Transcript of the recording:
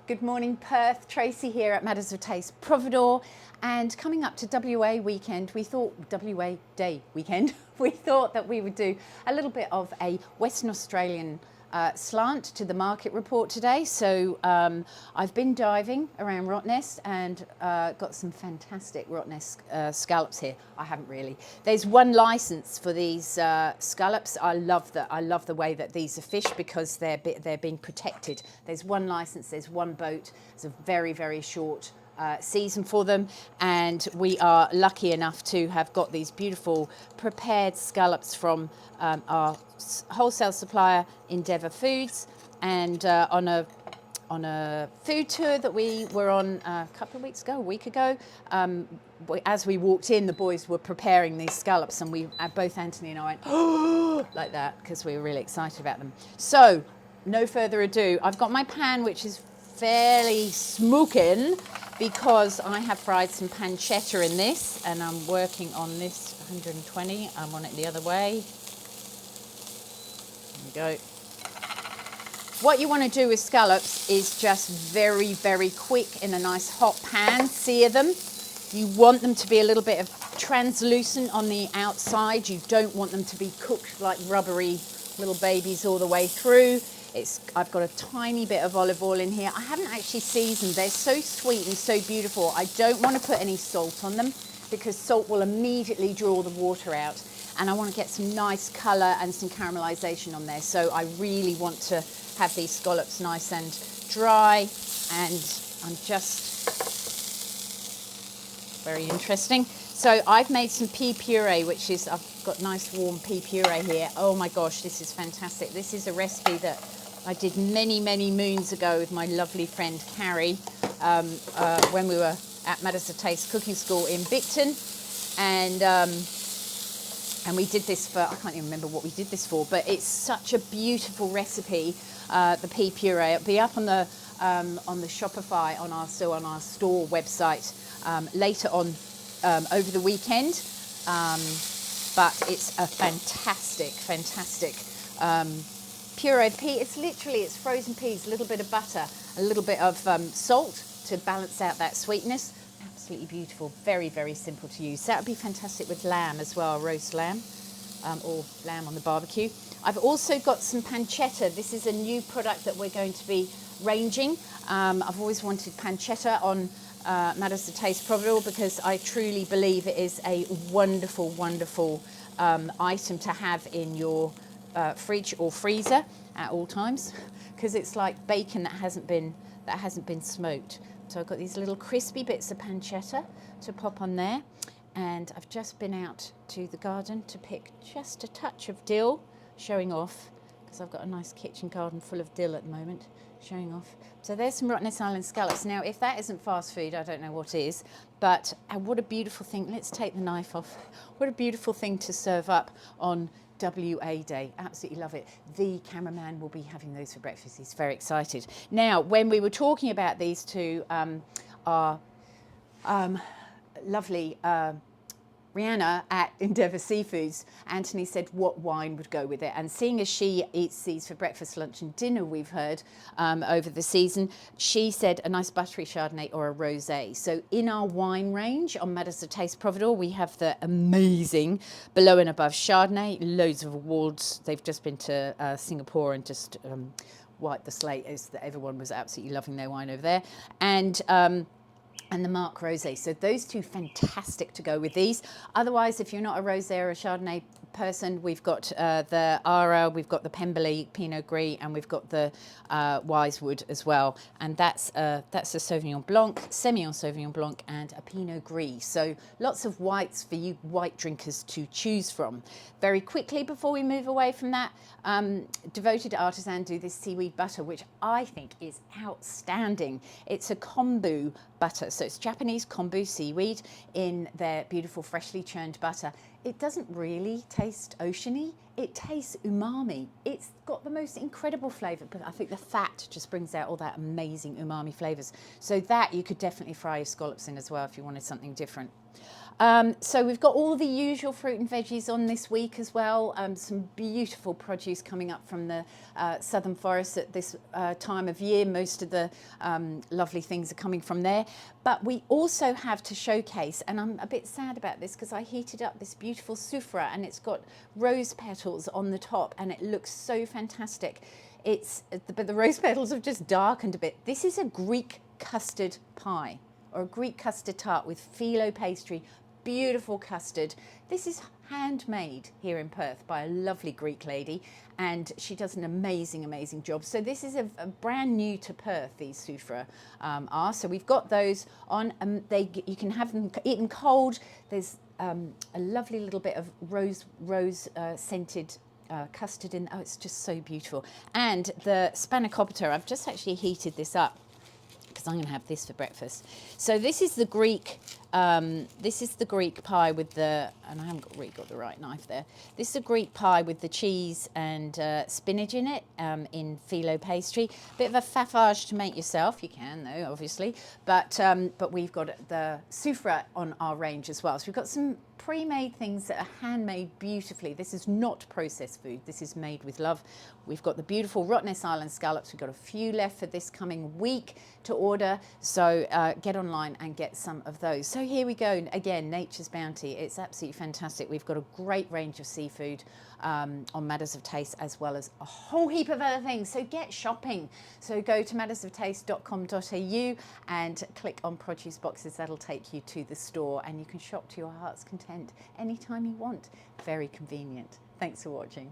Good morning, Perth. Tracy here at Matters of Taste Providore. And coming up to WA weekend, WA Day weekend, we thought that we would do a little bit of a Western Australian slant to the market report today. So I've been diving around Rottnest and got some fantastic Rottnest scallops here. I haven't really. There's one license for these scallops. I love the way that these are fished because they're being protected. There's one license. There's one boat. It's a very, very short season for them, and we are lucky enough to have got these beautiful prepared scallops from our wholesale supplier Endeavour Foods, and on a food tour that we were on a week ago, as we walked in, the boys were preparing these scallops, and both Anthony and I went oh like that because we were really excited about them. So no further ado, I've got my pan, which is fairly smoking because I have fried some pancetta in this, and I'm working on this 120. I'm on it the other way. There we go. What you want to do with scallops is just very, very quick in a nice hot pan, sear them. You want them to be a little bit of translucent on the outside. You don't want them to be cooked like rubbery little babies all the way through. I've got a tiny bit of olive oil in here. I haven't actually seasoned. They're so sweet and so beautiful. I don't want to put any salt on them because salt will immediately draw the water out. And I want to get some nice colour and some caramelisation on there. So I really want to have these scallops nice and dry. And I'm just very interesting. So I've made some pea puree, I've got nice warm pea puree here. Oh my gosh, this is fantastic. This is a recipe that I did many, many moons ago with my lovely friend Carrie when we were at Matters of Taste Cooking School in Bicton. And we did this for, I can't even remember what we did this for, but it's such a beautiful recipe, the pea puree. It'll be up on the Shopify on our store website later on over the weekend. But it's a fantastic puree pea. It's frozen peas, a little bit of butter, a little bit of salt to balance out that sweetness. Absolutely beautiful, very, very simple to use. That would be fantastic with lamb as well, roast lamb or lamb on the barbecue. I've also got some pancetta. This is a new product that we're going to be ranging. I've always wanted pancetta on Matters of Taste Providore because I truly believe it is a wonderful, wonderful item to have in your fridge or freezer at all times, because it's like bacon that hasn't been smoked. So I've got these little crispy bits of pancetta to pop on there, and I've just been out to the garden to pick just a touch of dill, showing off, because I've got a nice kitchen garden full of dill at the moment, showing off. So there's some Rottnest Island scallops. Now, if that isn't fast food, I don't know what is, but what a beautiful thing. Let's take the knife off. What a beautiful thing to serve up on WA Day. Absolutely love it. The cameraman will be having those for breakfast. He's very excited. Now, when we were talking about these two, our lovely Rihanna at Endeavour Seafoods, Anthony said what wine would go with it. And seeing as she eats these for breakfast, lunch and dinner, we've heard over the season, she said a nice buttery Chardonnay or a rosé. So in our wine range on Matters of Taste Providore, we have the amazing Below and Above Chardonnay, loads of awards. They've just been to Singapore and just wiped the slate. Everyone was absolutely loving their wine over there. And the Marc Rosé. So those two fantastic to go with these. Otherwise, if you're not a Rosé or a Chardonnay person, we've got the Ara, we've got the Pemberley Pinot Gris, and we've got the Wisewood as well. And that's a Sauvignon Blanc, Semillon Sauvignon Blanc, and a Pinot Gris. So lots of whites for you white drinkers to choose from. Very quickly before we move away from that, Devoted Artisan do this seaweed butter, which I think is outstanding. It's a kombu butter. So it's Japanese kombu seaweed in their beautiful freshly churned butter. It doesn't really taste oceany. It tastes umami. It's got the most incredible flavour, but I think the fat just brings out all that amazing umami flavours. So that you could definitely fry your scallops in as well if you wanted something different. So we've got all the usual fruit and veggies on this week as well. Some beautiful produce coming up from the southern forests at this time of year. Most of the lovely things are coming from there. But we also have to showcase, and I'm a bit sad about this because I heated up this beautiful soufra and it's got rose petals on the top and it looks so fantastic. But the rose petals have just darkened a bit. This is a Greek custard pie, or a Greek custard tart with phyllo pastry, beautiful custard. This is handmade here in Perth by a lovely Greek lady, and she does an amazing job. So this is a brand new to Perth, these soufra are. So we've got those on. You can have them eaten cold. There's a lovely little bit of rose scented custard in. Oh, it's just so beautiful. And the spanakopita, I've just actually heated this up because I'm going to have this for breakfast. So this is the Greek pie with the, and I haven't really got the right knife there. This is a Greek pie with the cheese and spinach in it, in phyllo pastry. Bit of a faffage to make yourself. You can though, obviously. But we've got the soufra on our range as well. So we've got some pre-made things that are handmade beautifully. This is not processed food. This is made with love. We've got the beautiful Rottnest Island scallops. We've got a few left for this coming week to order. So get online and get some of those. So here we go. Again, Nature's Bounty. It's absolutely fantastic. We've got a great range of seafood on Matters of Taste, as well as a whole heap of other things. So get shopping. So go to mattersoftaste.com.au and click on produce boxes. That'll take you to the store and you can shop to your heart's content anytime you want. Very convenient. Thanks for watching.